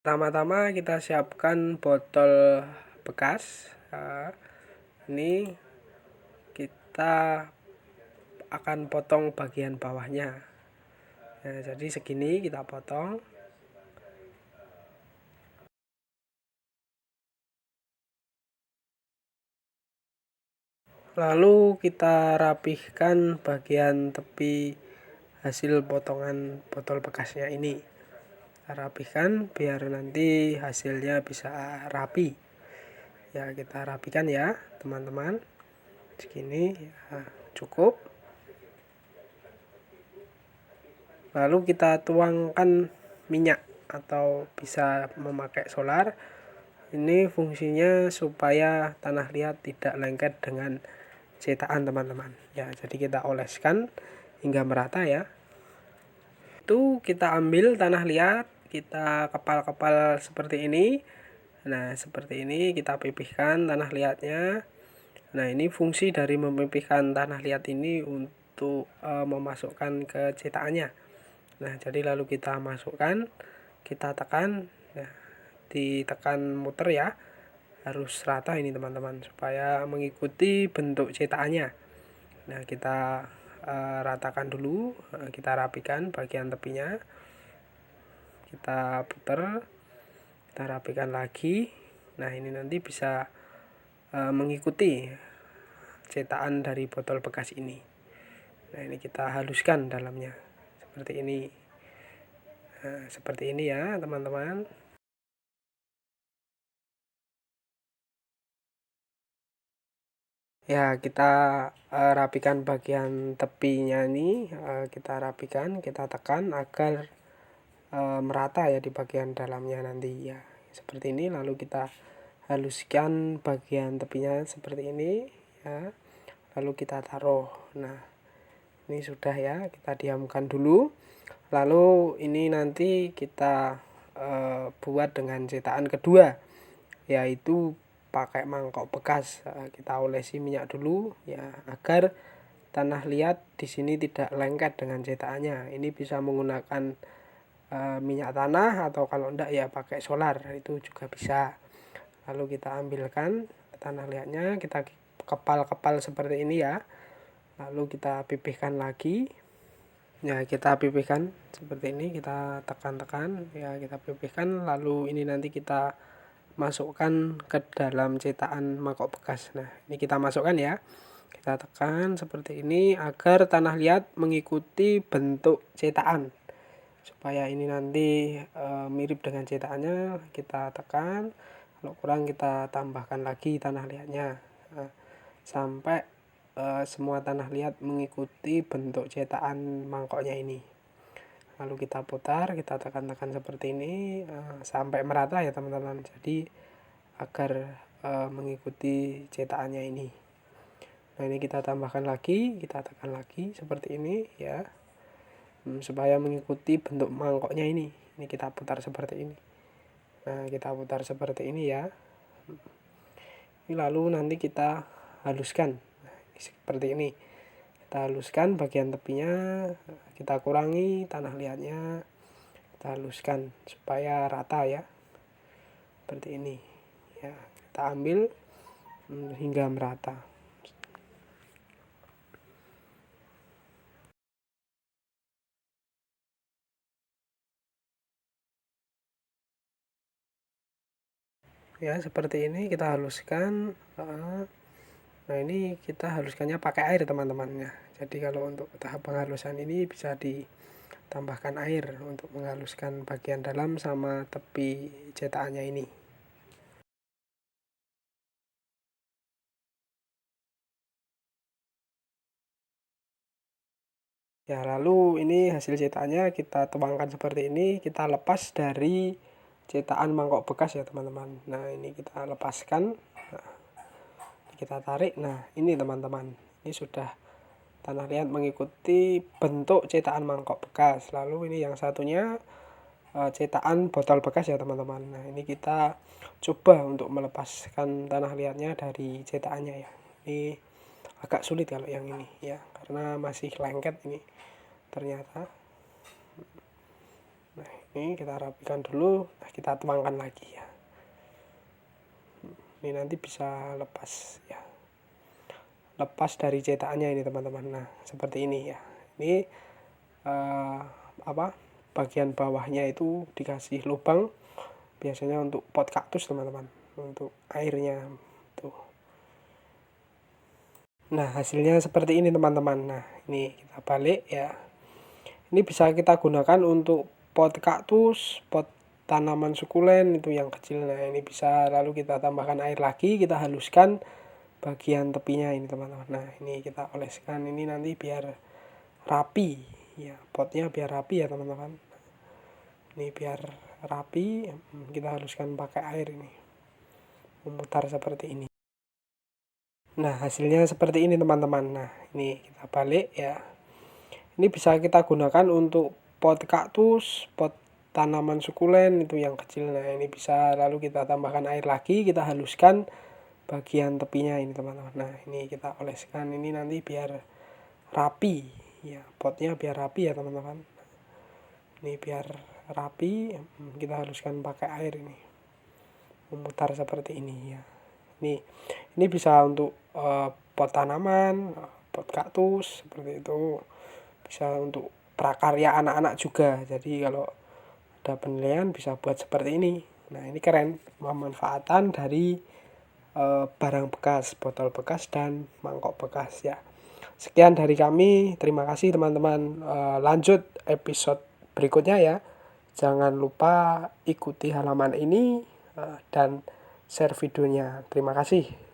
Pertama-tama kita siapkan botol bekas. Ini kita akan potong bagian bawahnya. Nah, jadi segini kita potong. Lalu kita rapihkan bagian tepi hasil potongan botol bekasnya ini. Kita rapihkan biar nanti hasilnya bisa rapi. Ya, kita rapikan ya, teman-teman. Segini ya, cukup. Lalu kita tuangkan minyak atau bisa memakai solar. Ini fungsinya supaya tanah liat tidak lengket dengan cetakan, teman-teman. Ya, jadi kita oleskan hingga merata ya. Itu kita ambil tanah liat, kita kepal-kepal seperti ini. Nah, seperti ini kita pipihkan tanah liatnya. Nah, ini fungsi dari memipihkan tanah liat ini untuk memasukkan ke cetakannya. Nah, jadi lalu kita masukkan, kita tekan, nah, ditekan muter ya, harus rata ini teman-teman, supaya mengikuti bentuk cetakannya. Nah, kita ratakan dulu, kita rapikan bagian tepinya, kita putar, kita rapikan lagi. Nah, ini nanti bisa mengikuti cetakan dari botol bekas ini. Nah, ini kita haluskan dalamnya seperti ini. Nah, seperti ini ya teman-teman. Ya, kita rapikan bagian tepinya ini, kita rapikan, kita tekan agar merata ya di bagian dalamnya nanti ya. Seperti ini, lalu kita haluskan bagian tepinya seperti ini ya. Lalu kita taruh. Nah, ini sudah ya, kita diamkan dulu. Lalu ini nanti kita buat dengan cetakan kedua, yaitu pakai mangkok bekas. Kita olesi minyak dulu ya, agar tanah liat di sini tidak lengket dengan cetakannya. Ini bisa menggunakan minyak tanah, atau kalau enggak ya pakai solar, itu juga bisa. Lalu kita ambilkan tanah liatnya, kita kepal-kepal seperti ini ya. Lalu kita pipihkan lagi. Ya, kita pipihkan seperti ini, kita tekan-tekan ya, kita pipihkan. Lalu ini nanti kita masukkan ke dalam cetakan mangkok bekas. Nah, ini kita masukkan ya, kita tekan seperti ini agar tanah liat mengikuti bentuk cetakan, supaya ini nanti mirip dengan cetakannya. Kita tekan, kalau kurang kita tambahkan lagi tanah liatnya, sampai semua tanah liat mengikuti bentuk cetakan mangkoknya ini. Lalu kita putar, kita tekan-tekan seperti ini sampai merata ya teman-teman, jadi agar mengikuti cetakannya ini. Nah, ini kita tambahkan lagi, kita tekan lagi seperti ini ya, supaya mengikuti bentuk mangkoknya ini. Ini kita putar seperti ini. Nah, kita putar seperti ini ya. Ini lalu nanti kita haluskan seperti ini. Kita haluskan bagian tepinya, kita kurangi tanah liatnya, kita haluskan supaya rata ya, seperti ini ya. Kita ambil hingga merata. Ya, seperti ini kita haluskan. Nah, ini kita haluskannya pakai air teman-teman ya. Jadi kalau untuk tahap penghalusan ini bisa ditambahkan air untuk menghaluskan bagian dalam sama tepi cetakannya ini. Ya, lalu ini hasil cetakannya kita tuangkan seperti ini, kita lepas dari cetakan mangkok bekas ya teman-teman. Nah, ini kita lepaskan, nah, kita tarik. Nah, ini teman-teman, ini sudah tanah liat mengikuti bentuk cetakan mangkok bekas. Lalu ini yang satunya cetakan botol bekas ya teman-teman. Nah, ini kita coba untuk melepaskan tanah liatnya dari cetakannya ya. Ini agak sulit kalau yang ini ya, karena masih lengket ini ternyata. Nah, Ini kita rapikan dulu, nah kita tuangkan lagi ya. Ini nanti bisa lepas ya, lepas dari cetakannya ini teman-teman. Nah seperti ini ya. Ini bagian bawahnya itu dikasih lubang, biasanya untuk pot kaktus teman-teman, untuk airnya tuh. Nah hasilnya seperti ini teman-teman. Nah ini kita balik ya. Ini bisa kita gunakan untuk pot kaktus, pot tanaman sukulen itu yang kecil. Nah ini bisa, lalu kita tambahkan air lagi, kita haluskan bagian tepinya ini teman-teman. Nah ini kita oleskan ini nanti biar rapi ya, potnya biar rapi ya teman-teman. Ini biar rapi, kita haluskan pakai air ini, memutar seperti ini. Nah hasilnya seperti ini teman-teman. Nah ini kita balik ya. Ini bisa kita gunakan untuk pot kaktus, pot tanaman sukulen itu yang kecil. Nah ini bisa, lalu kita tambahkan air lagi, kita haluskan bagian tepinya ini teman-teman. Nah ini kita oleskan ini nanti biar rapi ya, potnya biar rapi ya teman-teman. Ini biar rapi, kita haluskan pakai air ini, memutar seperti ini ya. Ini bisa untuk pot tanaman, pot kaktus seperti itu, bisa untuk prakarya anak-anak juga. Jadi kalau ada penilaian bisa buat seperti ini. Nah ini keren, pemanfaatan dari barang bekas, botol bekas dan mangkok bekas ya. Sekian dari kami, terima kasih teman-teman. Lanjut episode berikutnya ya. Jangan lupa ikuti halaman ini dan share videonya. Terima kasih.